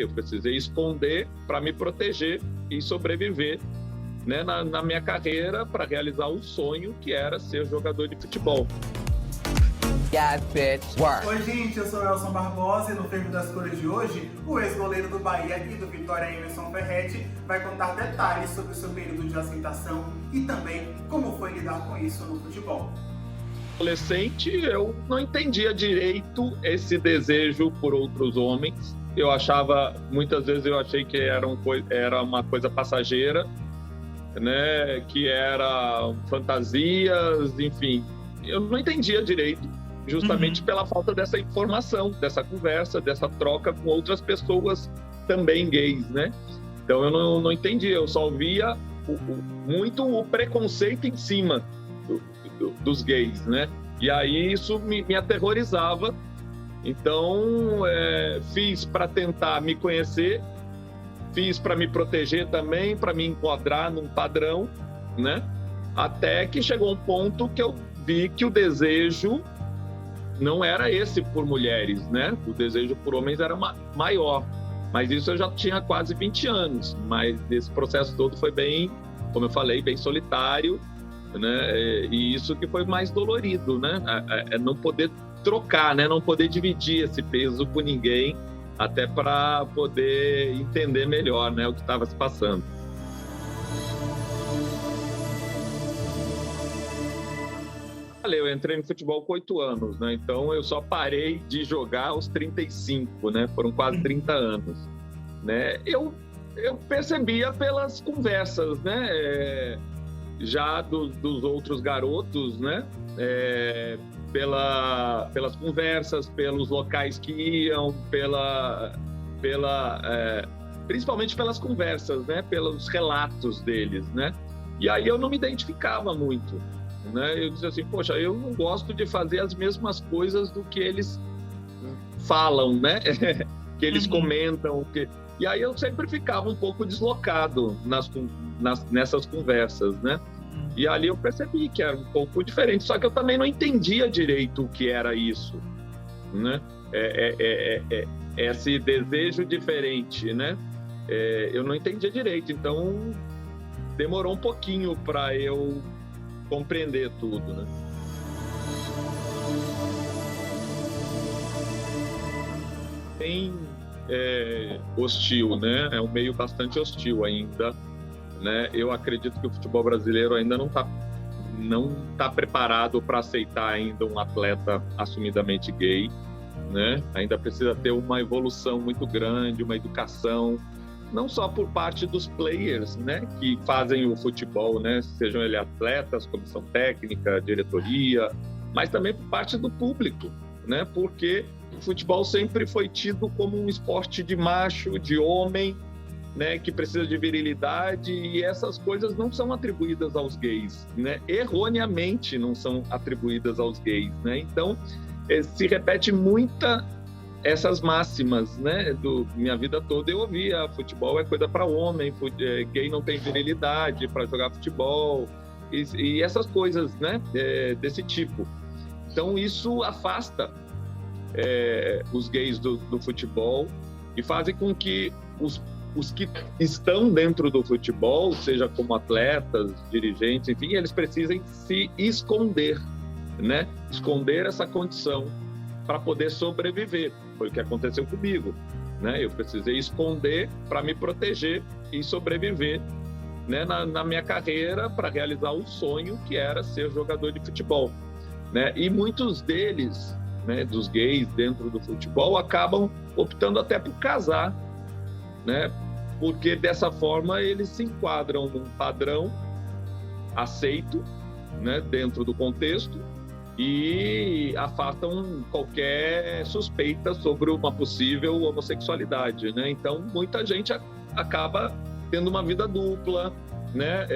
Eu precisei esconder para me proteger e sobreviver, né, na minha carreira para realizar o sonho que era ser jogador de futebol. Oi gente, eu sou o Elson Barbosa e no Fervo das Cores de hoje, o ex-goleiro do Bahia e do Vitória, Emerson Ferretti, vai contar detalhes sobre o seu período de aceitação e também como foi lidar com isso no futebol. Adolescente, eu não entendia direito esse desejo por outros homens. Muitas vezes eu achei que era uma coisa passageira, né, que era fantasias, enfim. Eu não entendia direito, justamente pela falta dessa informação, dessa conversa, dessa troca com outras pessoas também gays, né? Então eu não entendia, eu só via muito o preconceito em cima dos gays, né? E aí isso me aterrorizava. Então fiz para tentar me conhecer, fiz para me proteger também, para me enquadrar num padrão, né? Até que chegou um ponto que eu vi que o desejo não era esse por mulheres, né? O desejo por homens era maior. Mas isso eu já tinha quase 20 anos. Mas esse processo todo foi bem, como eu falei, bem solitário, né? E isso que foi mais dolorido, né? É não poder trocar, né? Não poder dividir esse peso com ninguém, até para poder entender melhor, né, o que estava se passando. Eu entrei no futebol com 8 anos, né? Então eu só parei de jogar aos 35, né? Foram quase 30 anos, né? Eu percebia pelas conversas, né? Já dos outros garotos, né? Pelas conversas, pelos locais que iam, principalmente pelas conversas, né? Pelos relatos deles, né? E aí eu não me identificava muito, né? Eu dizia assim, poxa, eu não gosto de fazer as mesmas coisas do que eles falam, né? Que eles comentam. E aí eu sempre ficava um pouco deslocado nessas conversas, né? E ali eu percebi que era um pouco diferente, só que eu também não entendia direito o que era isso, né? Esse desejo diferente, né? Eu não entendia direito, então demorou um pouquinho para eu compreender tudo, né? Bem hostil, né? É um meio bastante hostil ainda, né? Eu acredito que o futebol brasileiro ainda não tá preparado para aceitar ainda um atleta assumidamente gay, né? Ainda precisa ter uma evolução muito grande, uma educação, não só por parte dos players, né, que fazem o futebol, né, sejam eles atletas, comissão técnica, diretoria, mas também por parte do público, né? Porque o futebol sempre foi tido como um esporte de macho, de homem, né, que precisa de virilidade, e essas coisas não são atribuídas aos gays, né? Erroneamente não são atribuídas aos gays, né? Então se repete muita essas máximas, né? Minha vida toda eu ouvia, futebol é coisa para homem, gay não tem virilidade para jogar futebol, e essas coisas, né? Desse tipo. Então isso afasta os gays do futebol e fazem com que os que estão dentro do futebol, seja como atletas, dirigentes, enfim, eles precisem se esconder, né? Esconder essa condição para poder sobreviver. Foi o que aconteceu comigo, né? Eu precisei esconder para me proteger e sobreviver, né? Na minha carreira para realizar o sonho que era ser jogador de futebol, né? E muitos deles, né, dos gays dentro do futebol, acabam optando até por casar, né? Porque dessa forma eles se enquadram num padrão aceito, né, dentro do contexto, e afastam qualquer suspeita sobre uma possível homossexualidade, né? Então muita gente acaba tendo uma vida dupla, né?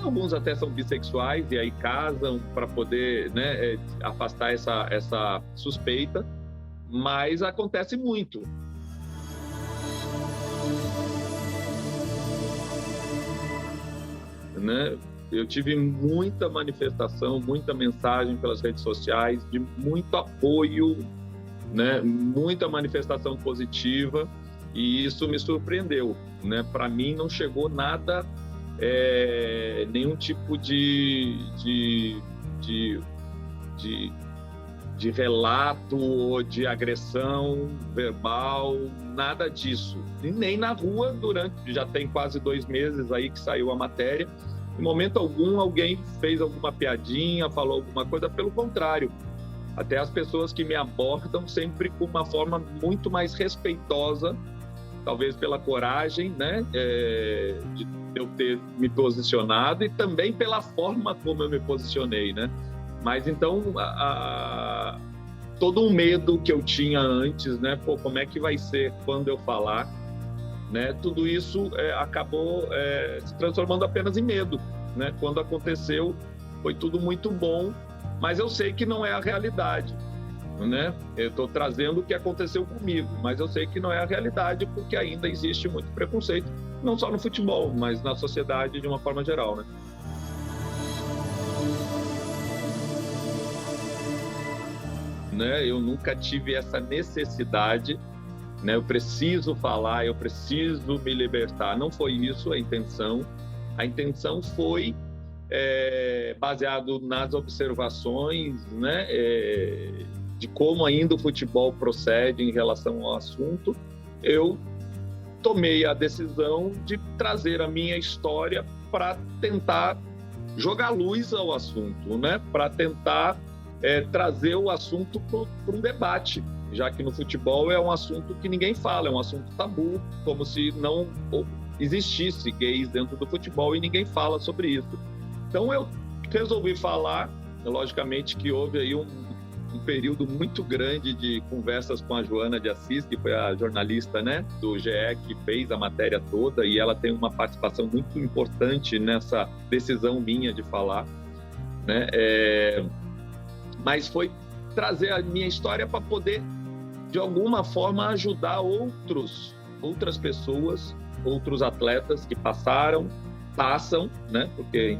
Alguns até são bissexuais e aí casam para poder, né, afastar essa suspeita, mas acontece muito. Né? Eu tive muita manifestação, muita mensagem pelas redes sociais, de muito apoio, né? Muita manifestação positiva, E isso me surpreendeu, né? Para mim não chegou nada, nenhum tipo de relato ou de agressão verbal, nada disso. E nem na rua, já tem quase 2 meses aí que saiu a matéria, em momento algum alguém fez alguma piadinha, falou alguma coisa, pelo contrário. Até as pessoas que me abordam sempre com uma forma muito mais respeitosa, talvez pela coragem, né, de eu ter me posicionado e também pela forma como eu me posicionei, né? Mas então, todo um medo que eu tinha antes, né? Pô, como é que vai ser quando eu falar? Né? Tudo isso acabou se transformando apenas em medo, né? Quando aconteceu, foi tudo muito bom, mas eu sei que não é a realidade, né? Eu estou trazendo o que aconteceu comigo, mas eu sei que não é a realidade porque ainda existe muito preconceito, não só no futebol, mas na sociedade de uma forma geral, né? Eu nunca tive essa necessidade, né? Eu preciso falar, eu preciso me libertar. Não foi isso a intenção. A intenção foi, baseado nas observações, né? De como ainda o futebol procede em relação ao assunto, eu tomei a decisão de trazer a minha história para tentar jogar luz ao assunto, né? Para tentar trazer o assunto para um debate, já que no futebol é um assunto que ninguém fala, é um assunto tabu, como se não existisse gays dentro do futebol e ninguém fala sobre isso. Então eu resolvi falar, logicamente que houve aí um período muito grande de conversas com a Joana de Assis, que foi a jornalista, né, do GE, que fez a matéria toda, e ela tem uma participação muito importante nessa decisão minha de falar, né? Mas foi trazer a minha história para poder, de alguma forma, ajudar outras pessoas, outros atletas que passam, né? Porque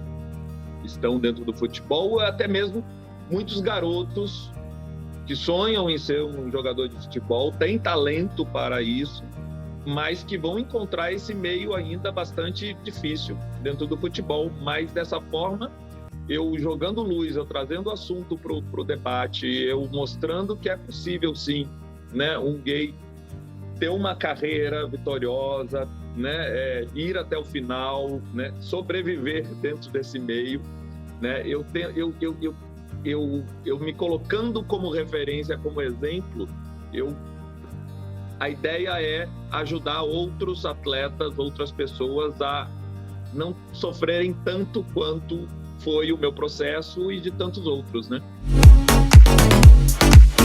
estão dentro do futebol, ou até mesmo muitos garotos que sonham em ser um jogador de futebol, têm talento para isso, mas que vão encontrar esse meio ainda bastante difícil dentro do futebol. Mas dessa forma, eu jogando luz, eu trazendo o assunto para o debate, eu mostrando que é possível sim, né, um gay ter uma carreira vitoriosa, né, ir até o final, né, sobreviver dentro desse meio, né, eu me colocando como referência, como exemplo, a ideia é ajudar outros atletas, outras pessoas a não sofrerem tanto quanto foi o meu processo e de tantos outros, né?